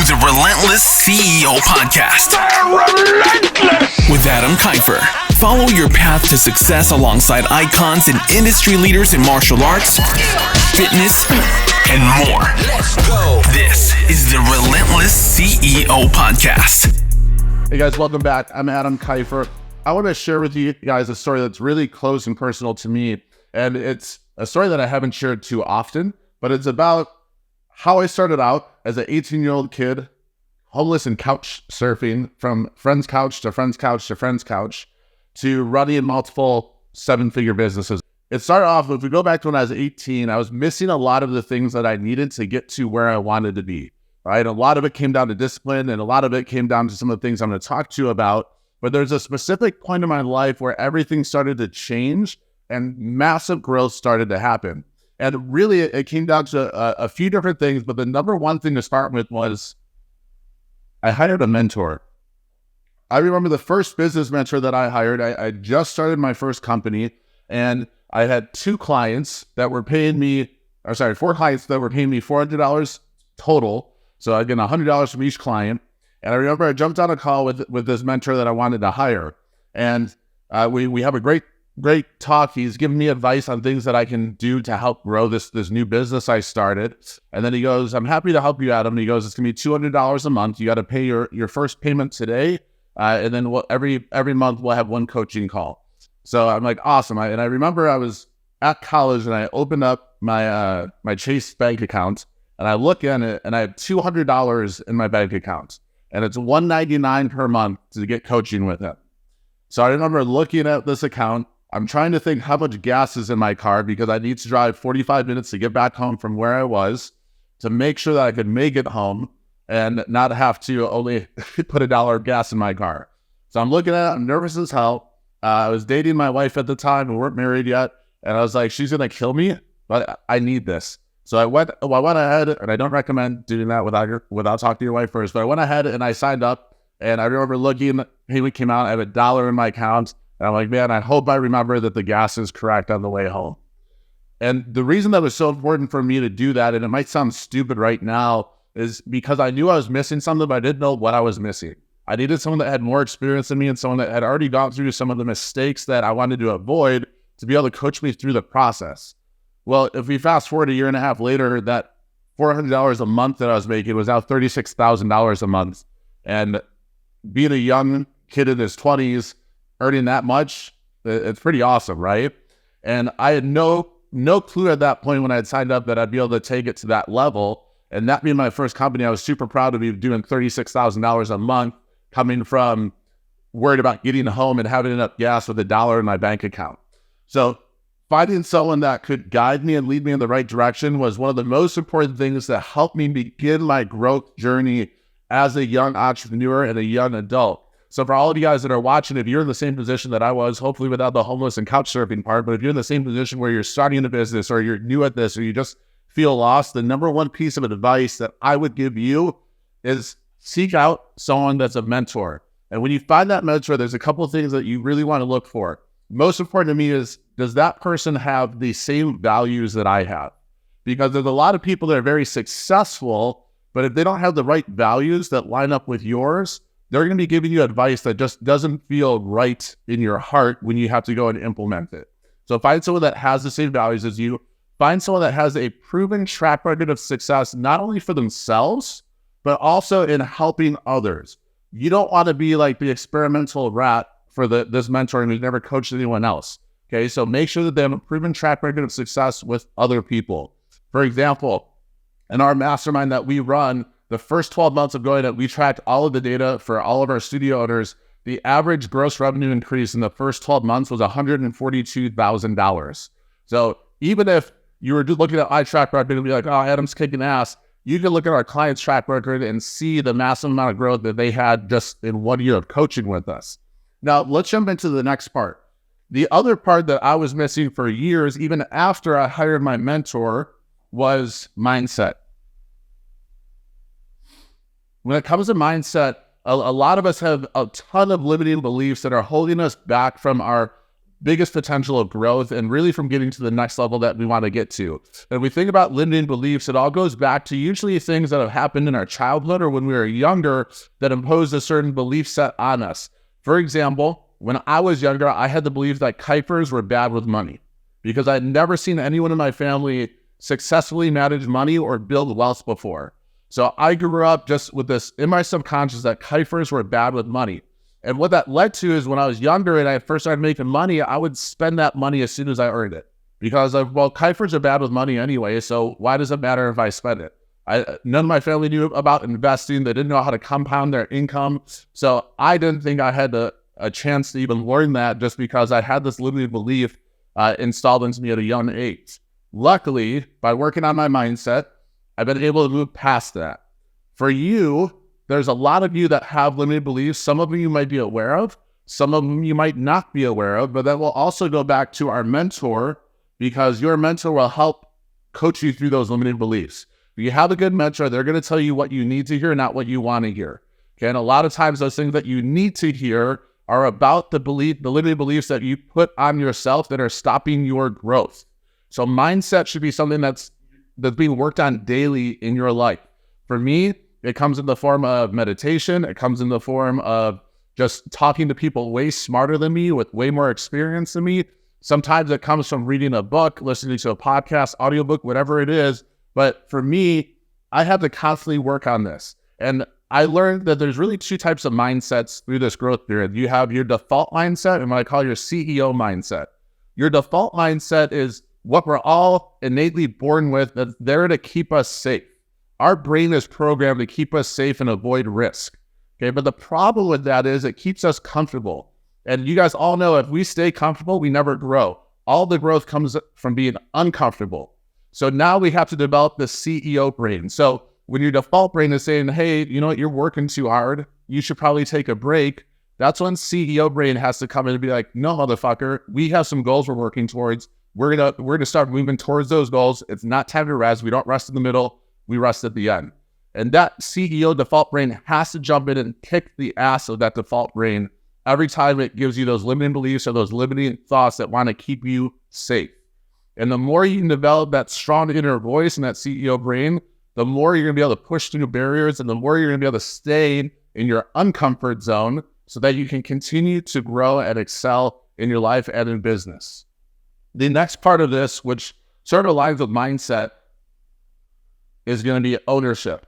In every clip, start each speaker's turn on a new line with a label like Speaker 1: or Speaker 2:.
Speaker 1: the Relentless CEO podcast.
Speaker 2: Relentless!
Speaker 1: With Adam Kifer. Follow your path to success alongside icons and industry leaders in martial arts, fitness, and more.
Speaker 2: Let's go!
Speaker 1: This is the Relentless CEO podcast.
Speaker 3: Hey guys, welcome back. I'm Adam Kifer. I want to share with you guys a story that's really close and personal to me. And it's a story that I haven't shared too often, but it's about how I started out as an 18-year-old kid, homeless and couch surfing from friend's couch to friend's couch to friend's couch to running multiple seven-figure businesses. It started off, if we go back to when I was 18, I was missing a lot of the things that I needed to get to where I wanted to be, right? A lot of it came down to discipline, and a lot of it came down to some of the things I'm going to talk to you about. But there's a specific point in my life where everything started to change and massive growth started to happen. And really, it came down to a few different things, but the number one thing to start with was I hired a mentor. I remember the first business mentor that I hired. I just started my first company, and I had four clients that were paying me $400 total. So I get $100 from each client. And I remember I jumped on a call with this mentor that I wanted to hire. And we have a great talk. He's giving me advice on things that I can do to help grow this new business I started. And then he goes, I'm happy to help you, Adam. And he goes, it's going to be $200 a month. You got to pay your first payment today. And then every month we'll have one coaching call. So I'm like, awesome. And I remember I was at college and I opened up my Chase bank account and I look in it and I have $200 in my bank account. And it's $199 per month to get coaching with him. So I remember looking at this account. I'm trying to think how much gas is in my car because I need to drive 45 minutes to get back home from where I was to make sure that I could make it home and not have to only put $1 of gas in my car. So I'm looking at it. I'm nervous as hell. I was dating my wife at the time. We weren't married yet. And I was like, she's going to kill me, but I need this. So I went ahead, and I don't recommend doing that without talking to your wife first, but I went ahead and I signed up. And I remember looking, payment came out, I have $1 in my account. And I'm like, man, I hope I remember that the gas is correct on the way home. And the reason that was so important for me to do that, and it might sound stupid right now, is because I knew I was missing something, but I didn't know what I was missing. I needed someone that had more experience than me and someone that had already gone through some of the mistakes that I wanted to avoid to be able to coach me through the process. Well, if we fast forward a year and a half later, that $400 a month that I was making was now $36,000 a month. And being a young kid in his 20s, earning that much, it's pretty awesome, right? And I had no clue at that point when I had signed up that I'd be able to take it to that level. And that being my first company, I was super proud to be doing $36,000 a month, coming from worried about getting home and having enough gas with $1 in my bank account. So finding someone that could guide me and lead me in the right direction was one of the most important things that helped me begin my growth journey as a young entrepreneur and a young adult. So for all of you guys that are watching, if you're in the same position that I was, hopefully without the homeless and couch surfing part, but if you're in the same position where you're starting a business or you're new at this or you just feel lost, the number one piece of advice that I would give you is seek out someone that's a mentor. And when you find that mentor, there's a couple of things that you really want to look for. Most important to me is, does that person have the same values that I have? Because there's a lot of people that are very successful, but if they don't have the right values that line up with yours, they're going to be giving you advice that just doesn't feel right in your heart when you have to go and implement it. So find someone that has the same values as you. Find someone that has a proven track record of success, not only for themselves, but also in helping others. You don't want to be like the experimental rat for this mentor who's never coached anyone else. Okay, so make sure that they have a proven track record of success with other people. For example, in our mastermind that we run, the first 12 months of going it, we tracked all of the data for all of our studio owners. The average gross revenue increase in the first 12 months was $142,000. So even if you were just looking at my track record and be like, oh, Adam's kicking ass, you can look at our clients' track record and see the massive amount of growth that they had just in 1 year of coaching with us. Now, let's jump into the next part. The other part that I was missing for years, even after I hired my mentor, was mindset. When it comes to mindset, a lot of us have a ton of limiting beliefs that are holding us back from our biggest potential of growth and really from getting to the next level that we want to get to. And we think about limiting beliefs, it all goes back to usually things that have happened in our childhood or when we were younger that imposed a certain belief set on us. For example, when I was younger, I had the belief that Kifers were bad with money because I'd never seen anyone in my family successfully manage money or build wealth before. So I grew up just with this in my subconscious that Kifers were bad with money. And what that led to is when I was younger and I first started making money, I would spend that money as soon as I earned it. Because Kifers are bad with money anyway, so why does it matter if I spend it? None of my family knew about investing. They didn't know how to compound their income. So I didn't think I had a chance to even learn that just because I had this limited belief installed into me at a young age. Luckily, by working on my mindset, I've been able to move past that. For you, there's a lot of you that have limited beliefs. Some of them you might be aware of. Some of them you might not be aware of, but that will also go back to our mentor because your mentor will help coach you through those limited beliefs. If you have a good mentor, they're going to tell you what you need to hear, not what you want to hear. Okay, and a lot of times those things that you need to hear are about the limited beliefs that you put on yourself that are stopping your growth. So mindset should be something that's being worked on daily in your life. For me, it comes in the form of meditation. It comes in the form of just talking to people way smarter than me with way more experience than me. Sometimes it comes from reading a book, listening to a podcast, audiobook, whatever it is. But for me, I have to constantly work on this. And I learned that there's really two types of mindsets through this growth period. You have your default mindset and what I call your CEO mindset. Your default mindset is what we're all innately born with, that's there to keep us safe. Our brain is programmed to keep us safe and avoid risk. Okay, but the problem with that is it keeps us comfortable. And you guys all know if we stay comfortable, we never grow. All the growth comes from being uncomfortable. So now we have to develop the CEO brain. So when your default brain is saying, hey, you know what, you're working too hard, you should probably take a break. That's when CEO brain has to come in and be like, no, motherfucker, we have some goals we're working towards. We're gonna start moving towards those goals. It's not time to rest. We don't rest in the middle. We rest at the end. And that CEO default brain has to jump in and kick the ass of that default brain every time it gives you those limiting beliefs or those limiting thoughts that want to keep you safe. And the more you can develop that strong inner voice and that CEO brain, the more you're going to be able to push through barriers and the more you're going to be able to stay in your uncomfort zone so that you can continue to grow and excel in your life and in business. The next part of this, which sort of aligns with mindset, is going to be ownership.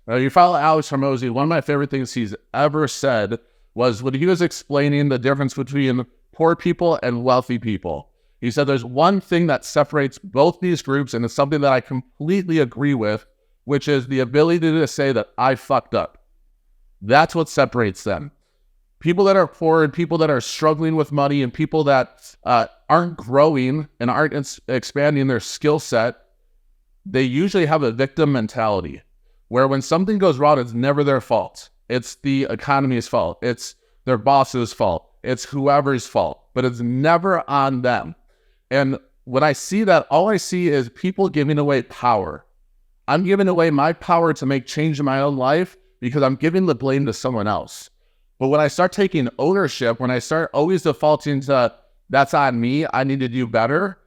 Speaker 3: Now, you follow Alex Hormozy, one of my favorite things he's ever said was when he was explaining the difference between poor people and wealthy people. He said there's one thing that separates both these groups, and it's something that I completely agree with, which is the ability to say that I fucked up. That's what separates them. People that are poor and people that are struggling with money and people that aren't growing and aren't expanding their skill set, they usually have a victim mentality where when something goes wrong, it's never their fault. It's the economy's fault. It's their boss's fault. It's whoever's fault, but it's never on them. And when I see that, all I see is people giving away power. I'm giving away my power to make change in my own life because I'm giving the blame to someone else. But when I start taking ownership, when I start always defaulting to that's on me, I need to do better,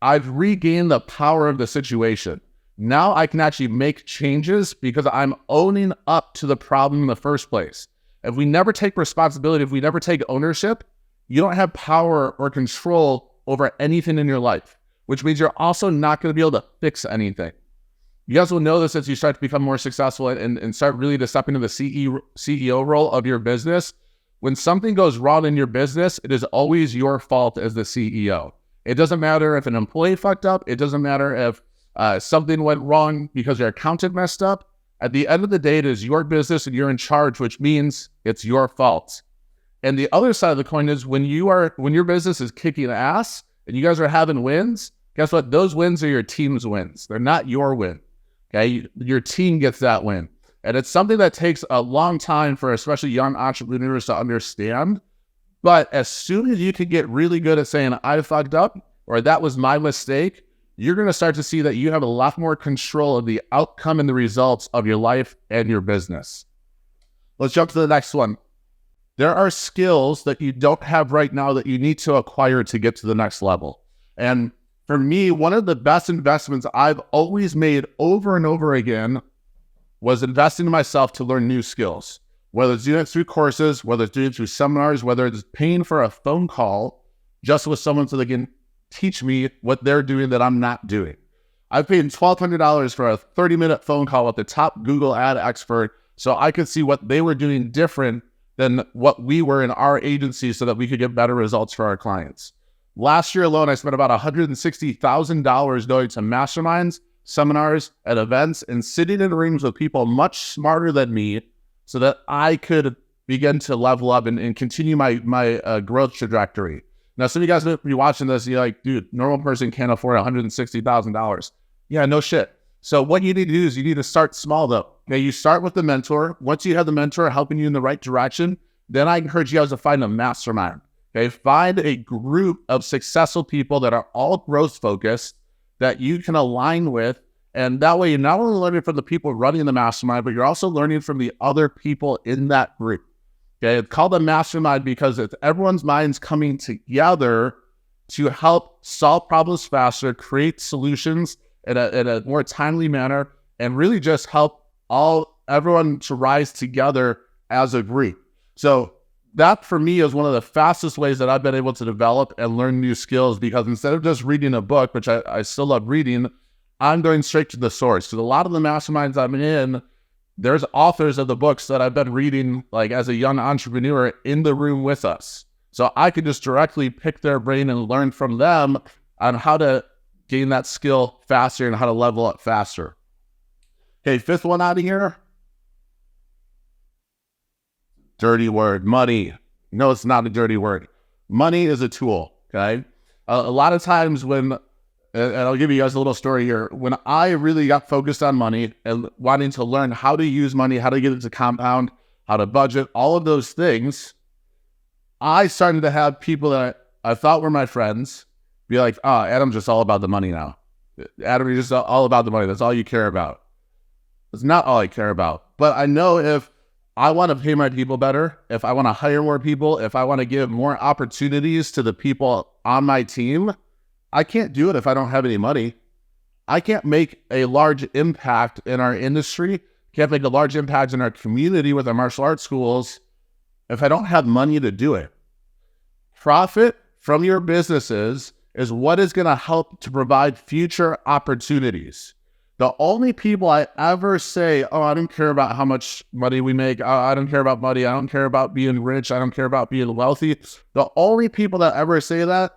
Speaker 3: I've regained the power of the situation. Now I can actually make changes because I'm owning up to the problem in the first place. If we never take responsibility, if we never take ownership, you don't have power or control over anything in your life, which means you're also not going to be able to fix anything. You guys will know this as you start to become more successful and start really to step into the CEO role of your business. When something goes wrong in your business, it is always your fault as the CEO. It doesn't matter if an employee fucked up. It doesn't matter if something went wrong because your accountant messed up. At the end of the day, it is your business and you're in charge, which means it's your fault. And the other side of the coin is when your business is kicking ass and you guys are having wins, guess what? Those wins are your team's wins. They're not your win. Okay, your team gets that win. And it's something that takes a long time for especially young entrepreneurs to understand. But as soon as you can get really good at saying, I fucked up, or that was my mistake, you're going to start to see that you have a lot more control of the outcome and the results of your life and your business. Let's jump to the next one. There are skills that you don't have right now that you need to acquire to get to the next level. And for me, one of the best investments I've always made over and over again was investing in myself to learn new skills, whether it's doing it through courses, whether it's doing it through seminars, whether it's paying for a phone call just with someone so they can teach me what they're doing that I'm not doing. I've paid $1,200 for a 30-minute phone call with the top Google ad expert so I could see what they were doing different than what we were in our agency so that we could get better results for our clients. Last year alone, I spent about $160,000 going to masterminds, seminars, and events and sitting in rooms with people much smarter than me so that I could begin to level up and continue my growth trajectory. Now, some of you guys might be watching this, you're like, dude, normal person can't afford $160,000. Yeah, no shit. So what you need to do is you need to start small though. Okay, you start with the mentor. Once you have the mentor helping you in the right direction, then I encourage you guys to find a mastermind. Okay, find a group of successful people that are all growth focused that you can align with. And that way you're not only learning from the people running the mastermind, but you're also learning from the other people in that group. Okay, it's called a mastermind because it's everyone's minds coming together to help solve problems faster, create solutions in a more timely manner, and really just help everyone to rise together as a group. So that for me is one of the fastest ways that I've been able to develop and learn new skills, because instead of just reading a book, which I still love reading, I'm going straight to the source. Because a lot of the masterminds I'm in, there's authors of the books that I've been reading like as a young entrepreneur in the room with us. So I could just directly pick their brain and learn from them on how to gain that skill faster and how to level up faster. Okay, fifth one out of here. Dirty word, money. No, it's not a dirty word. Money is a tool, okay? A lot of times when, and I'll give you guys a little story here, when I really got focused on money and wanting to learn how to use money, how to get it to compound, how to budget, all of those things, I started to have people that I thought were my friends be like, oh, Adam's just all about the money now. Adam, you're just all about the money. That's all you care about. It's not all I care about. But I know if I want to pay my people better, if I want to hire more people, if I want to give more opportunities to the people on my team, I can't do it if I don't have any money. I can't make a large impact in our industry, can't make a large impact in our community with our martial arts schools if I don't have money to do it. Profit from your businesses is what is going to help to provide future opportunities. The only people I ever say, oh, I don't care about how much money we make. I don't care about money. I don't care about being rich. I don't care about being wealthy. The only people that ever say that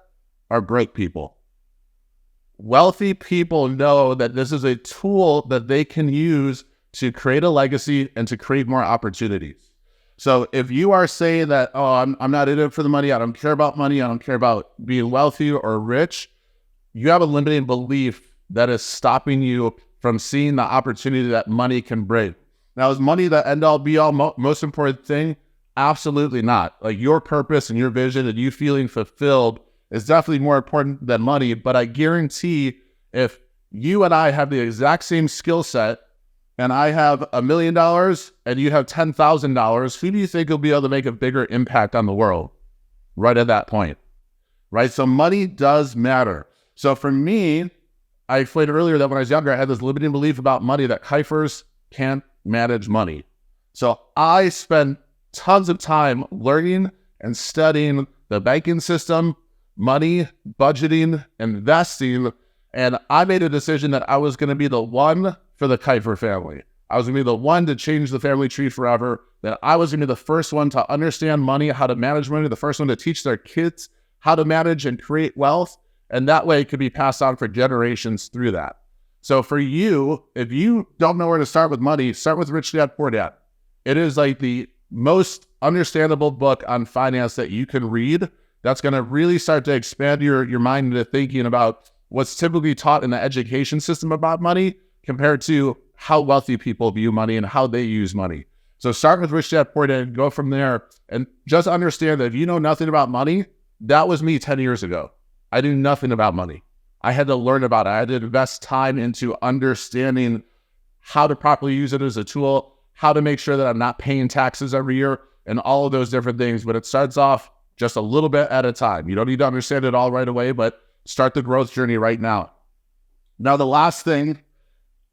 Speaker 3: are broke people. Wealthy people know that this is a tool that they can use to create a legacy and to create more opportunities. So if you are saying that, oh, I'm not in it for the money, I don't care about money, I don't care about being wealthy or rich, you have a limiting belief that is stopping you from seeing the opportunity that money can bring. Now, is money the end-all, be-all, most important thing? Absolutely not. Like your purpose and your vision and you feeling fulfilled is definitely more important than money, but I guarantee if you and I have the exact same skill set and I have $1 million and you have $10,000, who do you think will be able to make a bigger impact on the world right at that point, right? So money does matter. So for me, I explained earlier that when I was younger, I had this limiting belief about money that Kifers can't manage money. So I spent tons of time learning and studying the banking system, money, budgeting, investing, and I made a decision that I was going to be the one for the Kifer family. I was going to be the one to change the family tree forever, that I was going to be the first one to understand money, how to manage money, the first one to teach their kids how to manage and create wealth, and that way it could be passed on for generations through that. So for you, if you don't know where to start with money, start with Rich Dad Poor Dad. It is like the most understandable book on finance that you can read that's going to really start to expand your mind into thinking about what's typically taught in the education system about money compared to how wealthy people view money and how they use money. So start with Rich Dad Poor Dad and go from there. And just understand that if you know nothing about money, that was me 10 years ago. I knew nothing about money. I had to learn about it. I had to invest time into understanding how to properly use it as a tool, how to make sure that I'm not paying taxes every year, and all of those different things. But it starts off just a little bit at a time. You don't need to understand it all right away, but start the growth journey right now. Now, the last thing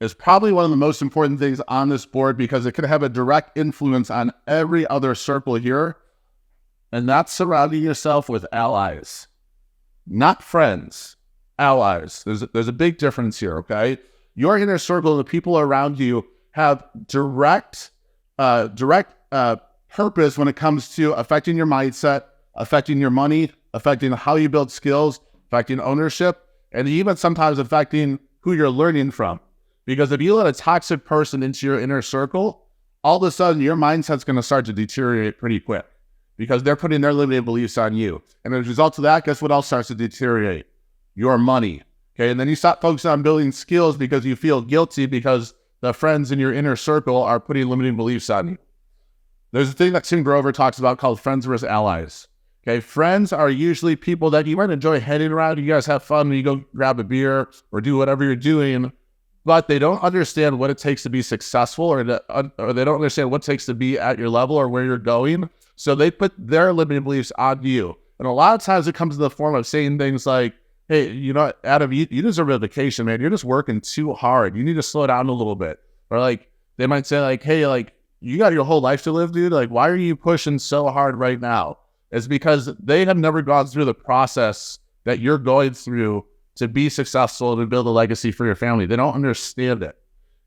Speaker 3: is probably one of the most important things on this board because it can have a direct influence on every other circle here. And that's surrounding yourself with allies, not friends, allies. There's a big difference here, okay? Your inner circle, the people around you, have direct purpose when it comes to affecting your mindset, affecting your money, affecting how you build skills, affecting ownership, and even sometimes affecting who you're learning from. Because if you let a toxic person into your inner circle, all of a sudden your mindset's going to start to deteriorate pretty quick because they're putting their limited beliefs on you. And as a result of that, guess what else starts to deteriorate? Your money. Okay, and then you stop focusing on building skills because you feel guilty because the friends in your inner circle are putting limiting beliefs on you. There's a thing that Tim Grover talks about called friends versus allies. Okay, friends are usually people that you might enjoy hanging around. You guys have fun when you go grab a beer or do whatever you're doing, but they don't understand what it takes to be successful or they don't understand what it takes to be at your level or where you're going. So they put their limiting beliefs on you. And a lot of times it comes in the form of saying things like, hey, you know, Adam, you deserve a vacation, man. You're just working too hard. You need to slow down a little bit. Or like, they might say like, hey, like, you got your whole life to live, dude. Like, why are you pushing so hard right now? It's because they have never gone through the process that you're going through to be successful and to build a legacy for your family. They don't understand it,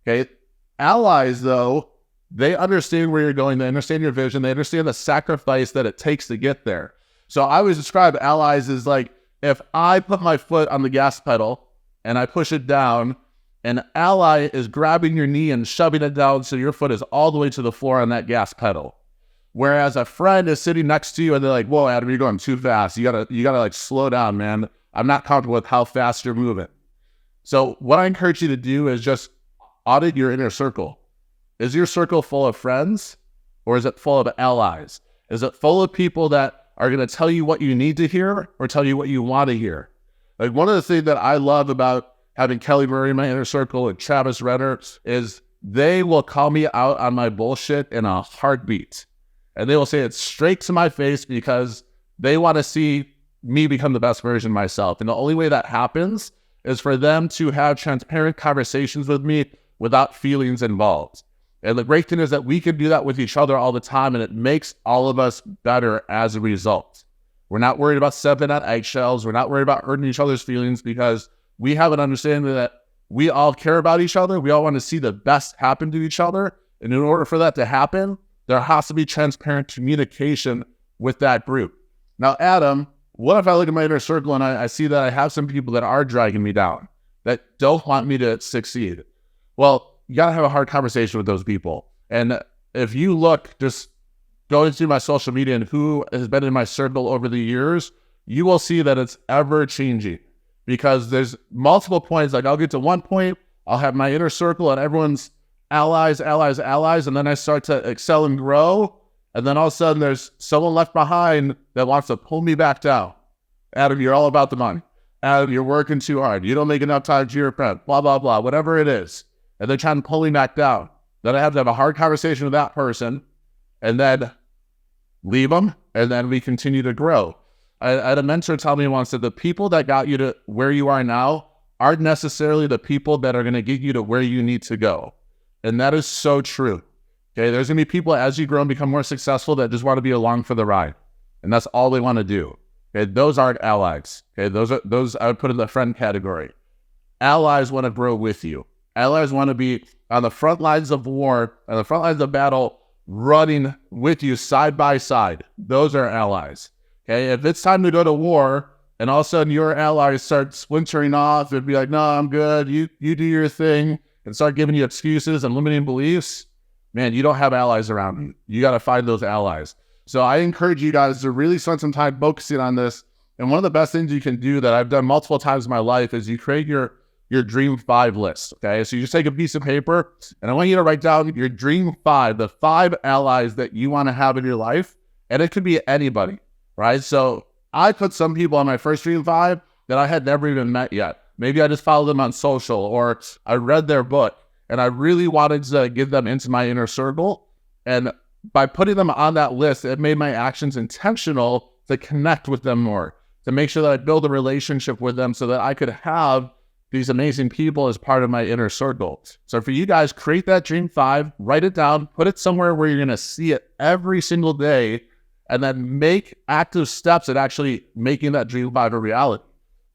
Speaker 3: okay? Allies, though, they understand where you're going. They understand your vision. They understand the sacrifice that it takes to get there. So I always describe allies as like, if I put my foot on the gas pedal and I push it down, an ally is grabbing your knee and shoving it down so your foot is all the way to the floor on that gas pedal. Whereas a friend is sitting next to you and they're like, whoa, Adam, you're going too fast. You gotta like slow down, man. I'm not comfortable with how fast you're moving. So what I encourage you to do is just audit your inner circle. Is your circle full of friends or is it full of allies? Is it full of people that are going to tell you what you need to hear or tell you what you want to hear? Like one of the things that I love about having Kelly Murray in my inner circle and Travis Renner is they will call me out on my bullshit in a heartbeat. And they will say it straight to my face because they want to see me become the best version of myself. And the only way that happens is for them to have transparent conversations with me without feelings involved. And the great thing is that we can do that with each other all the time, and it makes all of us better as a result. We're not worried about stepping on eggshells. We're not worried about hurting each other's feelings because we have an understanding that we all care about each other. We all want to see the best happen to each other. And in order for that to happen, there has to be transparent communication with that group. Now, Adam, what if I look at my inner circle and I see that I have some people that are dragging me down, that don't want me to succeed? Well, you got to have a hard conversation with those people. And if you look, just going through my social media and who has been in my circle over the years, you will see that it's ever changing because there's multiple points. Like I'll get to one point, I'll have my inner circle and everyone's allies, and then I start to excel and grow. And then all of a sudden there's someone left behind that wants to pull me back down. Adam, you're all about the money. Adam, you're working too hard. You don't make enough time to your friend, blah, blah, blah, whatever it is. And they're trying to pull me back down. Then I have to have a hard conversation with that person and then leave them. And then we continue to grow. I had a mentor tell me once that the people that got you to where you are now aren't necessarily the people that are going to get you to where you need to go. And that is so true. Okay, there's going to be people as you grow and become more successful that just want to be along for the ride. And that's all they want to do. Okay, those aren't allies. Okay, those I would put in the friend category. Allies want to grow with you. Allies want to be on the front lines of war, on the front lines of battle, running with you side by side. Those are allies. Okay, if it's time to go to war and all of a sudden your allies start splintering off and be like, no, I'm good, you do your thing, and start giving you excuses and limiting beliefs, man, you don't have allies around you. You got to find those allies. So I encourage you guys to really spend some time focusing on this. And one of the best things you can do that I've done multiple times in my life is you create your Dream 5 list, okay? So you just take a piece of paper, and I want you to write down your Dream 5, the 5 allies that you want to have in your life, and it could be anybody, right? So I put some people on my first Dream 5 that I had never even met yet. Maybe I just followed them on social, or I read their book, and I really wanted to get them into my inner circle. And by putting them on that list, it made my actions intentional to connect with them more, to make sure that I build a relationship with them so that I could have these amazing people as part of my inner circle. So for you guys, create that Dream 5, write it down, put it somewhere where you're going to see it every single day, and then make active steps at actually making that Dream 5 a reality.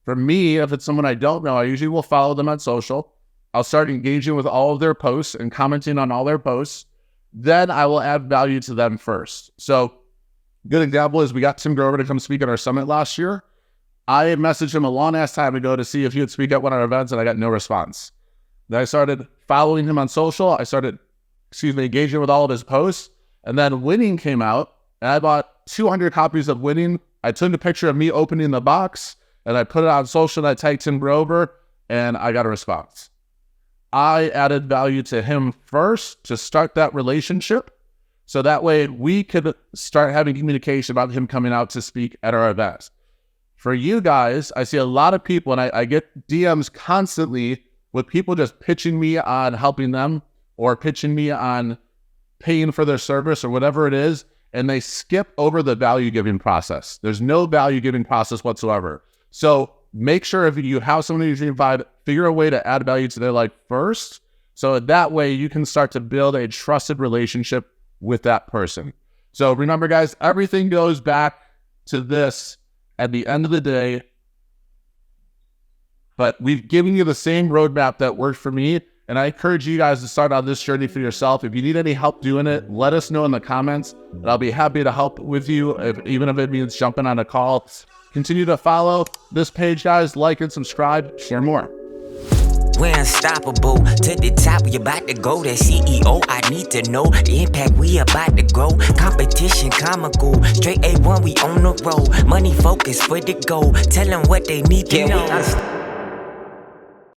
Speaker 3: For me, if it's someone I don't know, I usually will follow them on social. I'll start engaging with all of their posts and commenting on all their posts. Then I will add value to them first. So good example is we got Tim Grover to come speak at our summit last year. I messaged him a long ass time ago to see if he would speak at one of our events, and I got no response. Then I started following him on social. I started, engaging with all of his posts. And then Winning came out, and I bought 200 copies of Winning. I took a picture of me opening the box, and I put it on social, and I tagged Tim Grover, and I got a response. I added value to him first to start that relationship. So that way we could start having communication about him coming out to speak at our event. For you guys, I see a lot of people, and I get DMs constantly with people just pitching me on helping them or pitching me on paying for their service or whatever it is, and they skip over the value giving process. There's no value giving process whatsoever. So make sure if you have someone in your vibe, figure a way to add value to their life first. So that way you can start to build a trusted relationship with that person. So remember, guys, everything goes back to this at the end of the day. But we've given you the same roadmap that worked for me. And I encourage you guys to start on this journey for yourself. If you need any help doing it, let us know in the comments. And I'll be happy to help with you, even if it means jumping on a call. Continue to follow this page, guys. Like and subscribe. Share more.
Speaker 4: We're unstoppable. To the top, we about to go. That CEO, I need to know the impact we about to grow. Competition comical. Straight A1, we on the road. Money focus for the goal. Tell them what they need to know.